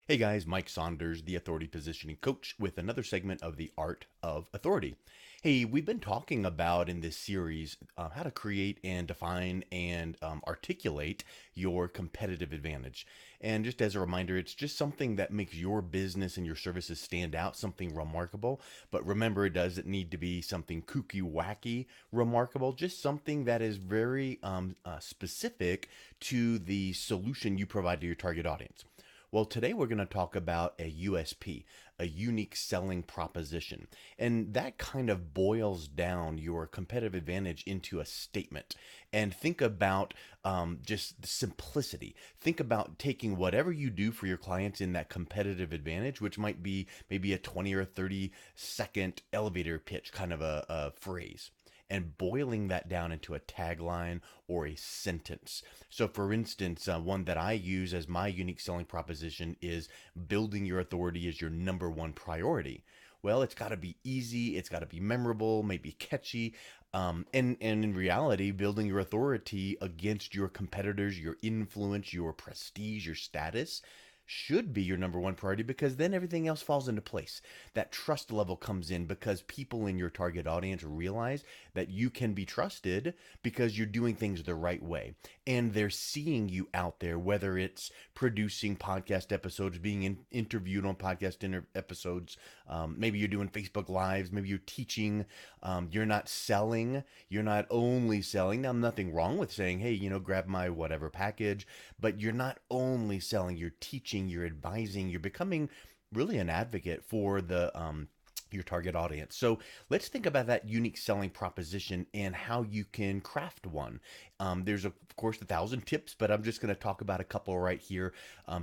Hey guys, Mike Saunders, the Authority Positioning Coach, with another segment of The Art of Authority. Hey, we've been talking about in this series how to create and define and articulate your competitive advantage. And just as a reminder, it's just something that makes your business and your services stand out, something remarkable. But remember, it doesn't need to be something kooky, wacky, remarkable, just something that is very specific to the solution you provide to your target audience. Well, today we're going to talk about a USP, a unique selling proposition. And that kind of boils down your competitive advantage into a statement. And think about just simplicity. Think about taking whatever you do for your clients in that competitive advantage, which might be maybe a 20 or 30-second elevator pitch kind of a phrase, and boiling that down into a tagline or a sentence. So, for instance, one that I use as my unique selling proposition is building your authority is your number one priority. Well, it's got to be easy, it's got to be memorable, maybe catchy. And in reality, building your authority against your competitors, your influence, your prestige, your status should be your number one priority, because then everything else falls into place. That trust level comes in because people in your target audience realize that you can be trusted because you're doing things the right way. And they're seeing you out there, whether it's producing podcast episodes, being interviewed on episodes. Maybe you're doing Facebook Lives, maybe you're teaching, you're not selling, you're not only selling. Now, nothing wrong with saying, hey, grab my whatever package, but you're not only selling, you're teaching, you're advising, you're becoming really an advocate for the your target audience. So let's think about that unique selling proposition and how you can craft one. There's of course 1,000 tips, but I'm just going to talk about a couple right here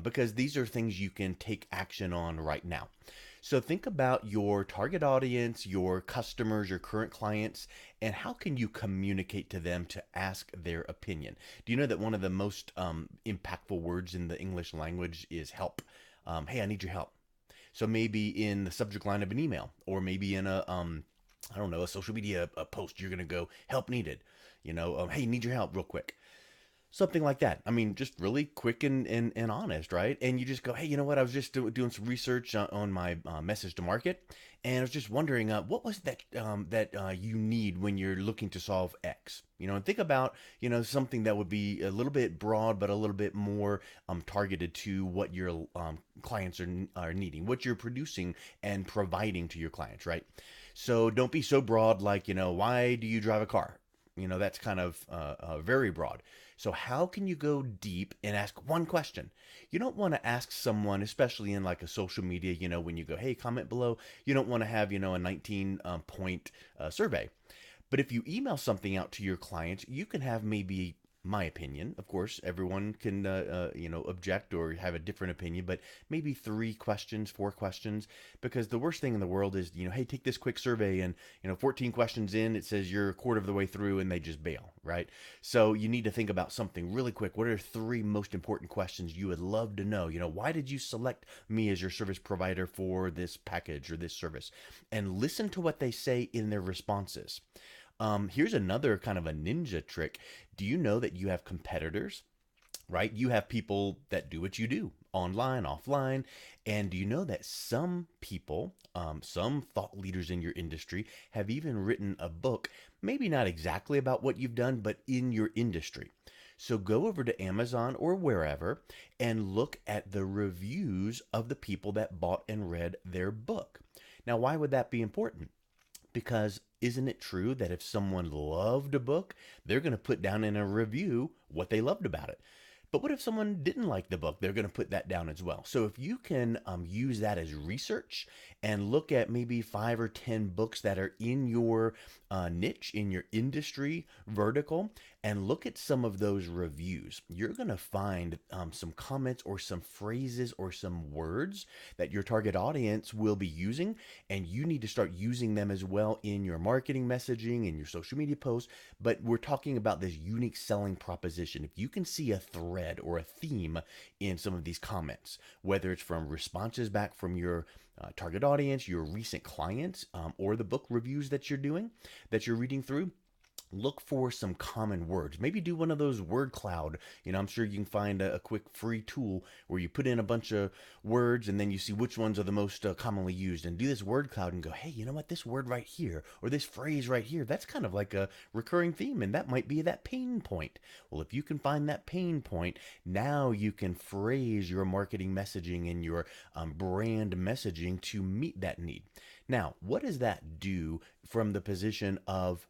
because these are things you can take action on right now. So think about your target audience, your customers, your current clients, and how can you communicate to them to ask their opinion? Do you know that one of the most impactful words in the English language is help? Hey, I need your help. So maybe in the subject line of an email, or maybe in I don't know, a social media post, you're gonna go help needed. Hey, need your help real quick, something like that. I mean, just really quick and honest, right? And you just go, hey, you know what? I was just doing some research on my message to market, and I was just wondering, what was that you need when you're looking to solve X? And think about, something that would be a little bit broad, but a little bit more targeted to what your clients are needing, what you're producing and providing to your clients, right? So don't be so broad, like, why do you drive a car? That's kind of very broad. So how can you go deep and ask one question? You don't want to ask someone, especially in like a social media, when you go, hey, comment below, you don't want to have, a 19 point survey. But if you email something out to your clients, you can have maybe, my opinion, of course, everyone can, object or have a different opinion, but maybe 3 questions, 4 questions, because the worst thing in the world is, hey, take this quick survey, and, 14 questions in, it says you're a quarter of the way through and they just bail, right? So you need to think about something really quick. What are 3 most important questions you would love to know? Why did you select me as your service provider for this package or this service? And listen to what they say in their responses. Here's another kind of a ninja trick. Do you know that you have competitors, right? You have people that do what you do online, offline. And do you know that some people, some thought leaders in your industry have even written a book, maybe not exactly about what you've done, but in your industry? So go over to Amazon or wherever and look at the reviews of the people that bought and read their book. Now, why would that be important? Because isn't it true that if someone loved a book, they're going to put down in a review what they loved about it? But what if someone didn't like the book? They're going to put that down as well. So if you can use that as research and look at maybe 5 or 10 books that are in your niche, in your industry vertical, and look at some of those reviews, you're going to find some comments or some phrases or some words that your target audience will be using, and you need to start using them as well in your marketing messaging and your social media posts. But we're talking about this unique selling proposition. If you can see a thread or a theme in some of these comments, whether it's from responses back from your target audience, your recent clients, or the book reviews that you're doing, that you're reading through, look for some common words. Maybe do one of those word cloud. I'm sure you can find a quick free tool where you put in a bunch of words and then you see which ones are the most commonly used, and do this word cloud and go, hey, you know what? This word right here or this phrase right here, that's kind of like a recurring theme, and that might be that pain point. Well, if you can find that pain point, now you can phrase your marketing messaging and your brand messaging to meet that need. Now, what does that do from the position of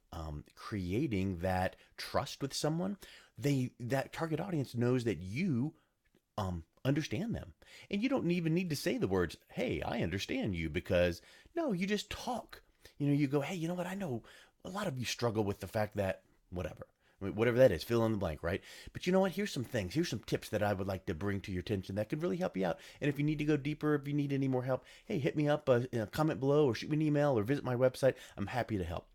creating that trust with someone? That target audience knows that you understand them, and you don't even need to say the words, "Hey, I understand you," because no, you just talk. You go, "Hey, you know what? I know a lot of you struggle with the fact that whatever." Whatever that is, fill in the blank, right? But you know what? Here's some things. Here's some tips that I would like to bring to your attention that could really help you out. And if you need to go deeper, if you need any more help, hey, hit me up, comment below, or shoot me an email, or visit my website. I'm happy to help.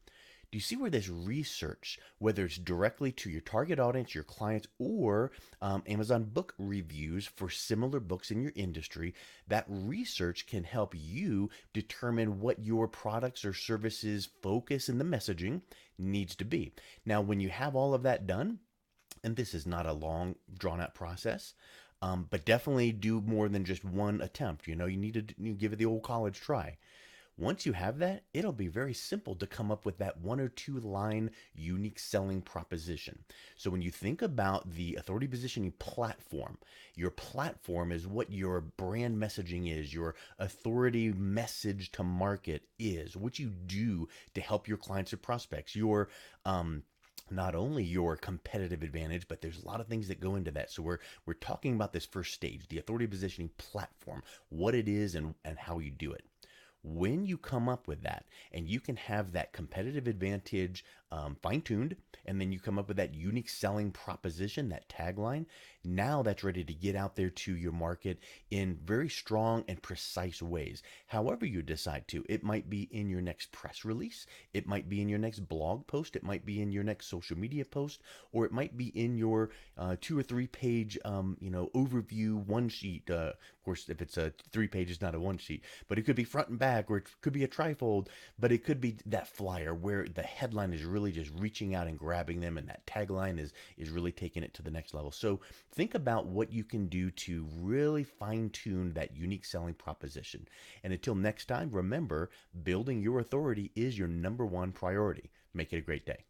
Do you see where this research, whether it's directly to your target audience, your clients, or Amazon book reviews for similar books in your industry, that research can help you determine what your products or services focus in the messaging needs to be. Now, when you have all of that done, and this is not a long, drawn out process, but definitely do more than just one attempt. You need to give it the old college try. Once you have that, it'll be very simple to come up with that 1 or 2 line unique selling proposition. So when you think about the authority positioning platform, your platform is what your brand messaging is, your authority message to market is, what you do to help your clients or prospects, your not only your competitive advantage, but there's a lot of things that go into that. So we're talking about this first stage, the authority positioning platform, what it is and how you do it. When you come up with that and you can have that competitive advantage fine-tuned, and then you come up with that unique selling proposition, that tagline, now that's ready to get out there to your market in very strong and precise ways. However you decide to, it might be in your next press release, it might be in your next blog post, it might be in your next social media post, or it might be in your 2 or 3 page overview one sheet. Of course, if it's a 3 page, it's not a one sheet, but it could be front and back, or it could be a trifold, but it could be that flyer where the headline is really just reaching out and grabbing them, and that tagline is really taking it to the next level. So think about what you can do to really fine tune that unique selling proposition. And until next time, remember, building your authority is your number one priority. Make it a great day.